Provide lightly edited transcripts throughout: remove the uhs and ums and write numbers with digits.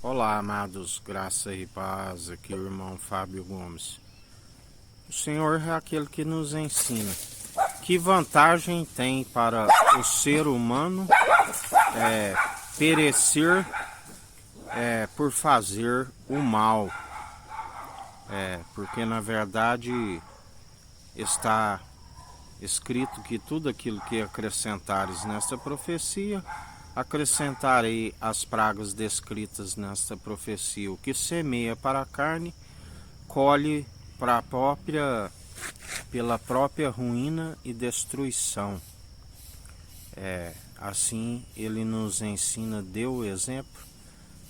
Olá, amados, graça e paz, aqui o irmão Fábio Gomes. O Senhor é aquele que nos ensina. Que vantagem tem para o ser humano perecer por fazer o mal? Porque na verdade está escrito que tudo aquilo que acrescentares nesta profecia, acrescentarei as pragas descritas nesta profecia. O que semeia para a carne, colhe pela própria ruína e destruição. Assim ele nos ensina, deu o exemplo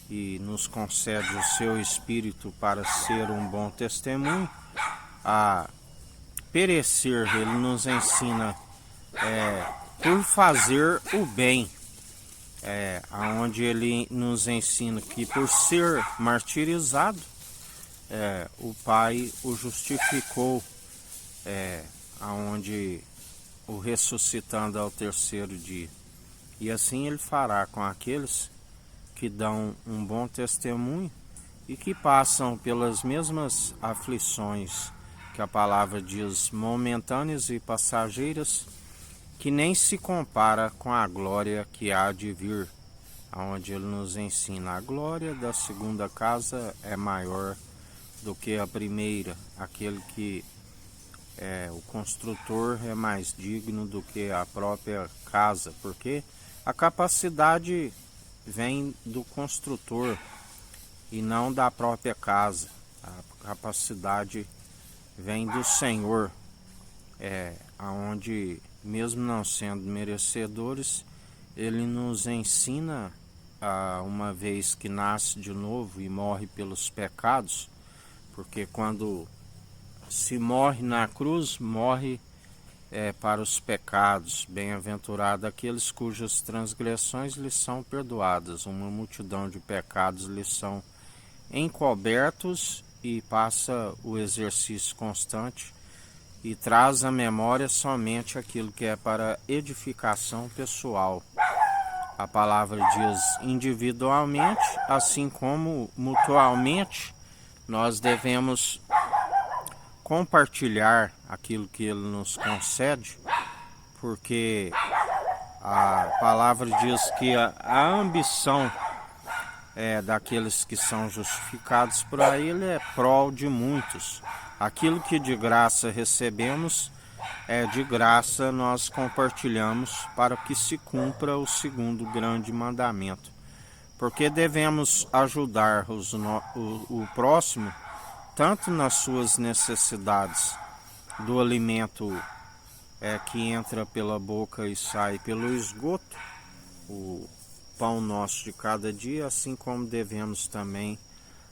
e nos concede o seu Espírito para ser um bom testemunho. A perecer, ele nos ensina por fazer o bem, aonde ele nos ensina que por ser martirizado, o Pai o justificou, aonde o ressuscitando ao terceiro dia. E assim ele fará com aqueles que dão um bom testemunho e que passam pelas mesmas aflições que a palavra diz, momentâneas e passageiras, que nem se compara com a glória que há de vir, aonde ele nos ensina: a glória da segunda casa é maior do que a primeira, aquele que o construtor é mais digno do que a própria casa, porque a capacidade vem do construtor e não da própria casa. A capacidade vem do Senhor, aonde mesmo não sendo merecedores, ele nos ensina, uma vez que nasce de novo e morre pelos pecados, porque quando se morre na cruz, morre para os pecados. Bem-aventurado aqueles cujas transgressões lhes são perdoadas, uma multidão de pecados lhes são encobertos, e passa o exercício constante e traz à memória somente aquilo que é para edificação pessoal. A palavra diz individualmente, assim como mutualmente, nós devemos compartilhar aquilo que ele nos concede, porque a palavra diz que a ambição daqueles que são justificados por ele é prol de muitos. Aquilo que de graça recebemos, de graça nós compartilhamos para que se cumpra o segundo grande mandamento. Porque devemos ajudar o próximo, tanto nas suas necessidades do alimento que entra pela boca e sai pelo esgoto, o pão nosso de cada dia, assim como devemos também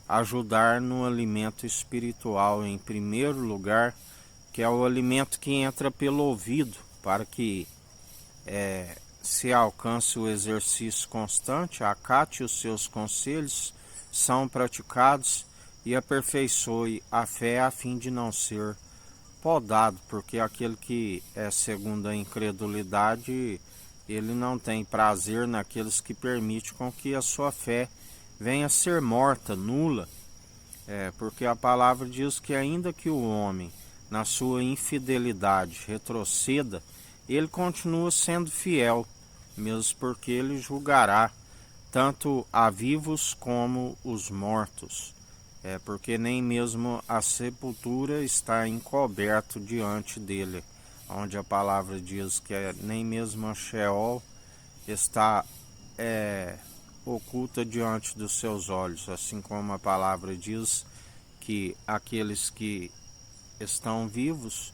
ajudar no alimento espiritual em primeiro lugar, que é o alimento que entra pelo ouvido, para que se alcance o exercício constante, acate os seus conselhos, são praticados e aperfeiçoe a fé, a fim de não ser podado, porque aquele que é segundo a incredulidade, ele não tem prazer naqueles que permitem com que a sua fé venha a ser morta, nula. Porque a palavra diz que ainda que o homem, na sua infidelidade, retroceda, ele continua sendo fiel, mesmo porque ele julgará tanto a vivos como os mortos. Porque nem mesmo a sepultura está encoberto diante dele, onde a palavra diz que nem mesmo a Sheol está oculta diante dos seus olhos, assim como a palavra diz que aqueles que estão vivos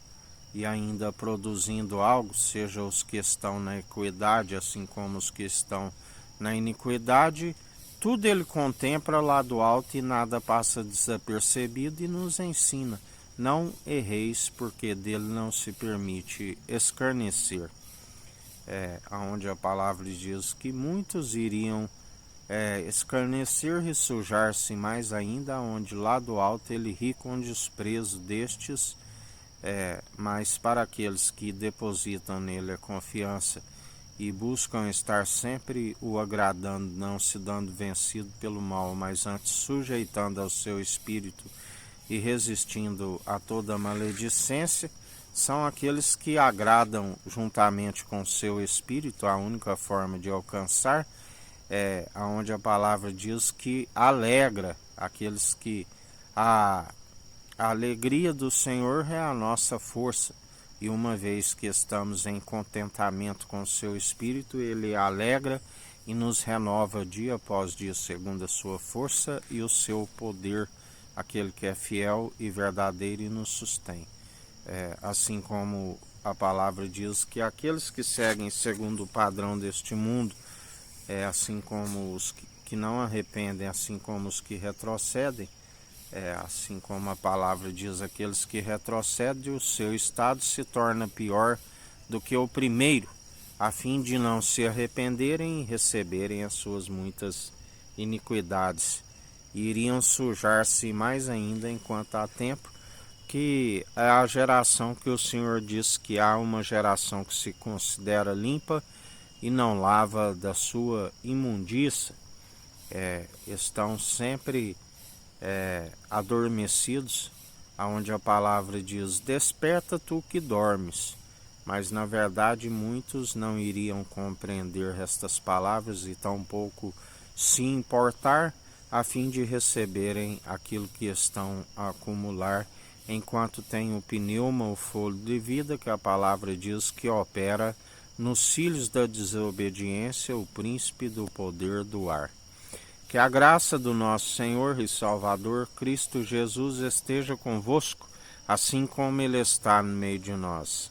e ainda produzindo algo, seja os que estão na equidade, assim como os que estão na iniquidade, tudo ele contempla lá do alto e nada passa desapercebido, e nos ensina: não erreis, porque dele não se permite escarnecer. Onde a palavra diz que muitos iriam escarnecer e sujar-se mais ainda, onde lá do alto ele ri com desprezo destes, mas para aqueles que depositam nele a confiança e buscam estar sempre o agradando, não se dando vencido pelo mal, mas antes sujeitando ao seu espírito e resistindo a toda maledicência, são aqueles que agradam juntamente com o seu espírito. A única forma de alcançar é aonde a palavra diz que alegra aqueles que a alegria do Senhor é a nossa força. E uma vez que estamos em contentamento com o seu Espírito, ele alegra e nos renova dia após dia, segundo a sua força e o seu poder, aquele que é fiel e verdadeiro e nos sustém. Assim como a palavra diz que aqueles que seguem segundo o padrão deste mundo, assim como os que não arrependem, assim como os que retrocedem, assim como a palavra diz, aqueles que retrocedem, o seu estado se torna pior do que o primeiro, a fim de não se arrependerem e receberem as suas muitas iniquidades. E iriam sujar-se mais ainda enquanto há tempo, que é a geração que o Senhor diz que há uma geração que se considera limpa e não lava da sua imundícia. Estão sempre adormecidos, aonde a palavra diz: desperta tu que dormes. Mas na verdade muitos não iriam compreender estas palavras e tampouco se importar, a fim de receberem aquilo que estão a acumular, enquanto tem o pneuma, o fôlego de vida, que a palavra diz que opera nos filhos da desobediência, o príncipe do poder do ar. Que a graça do nosso Senhor e Salvador Cristo Jesus esteja convosco, assim como Ele está no meio de nós.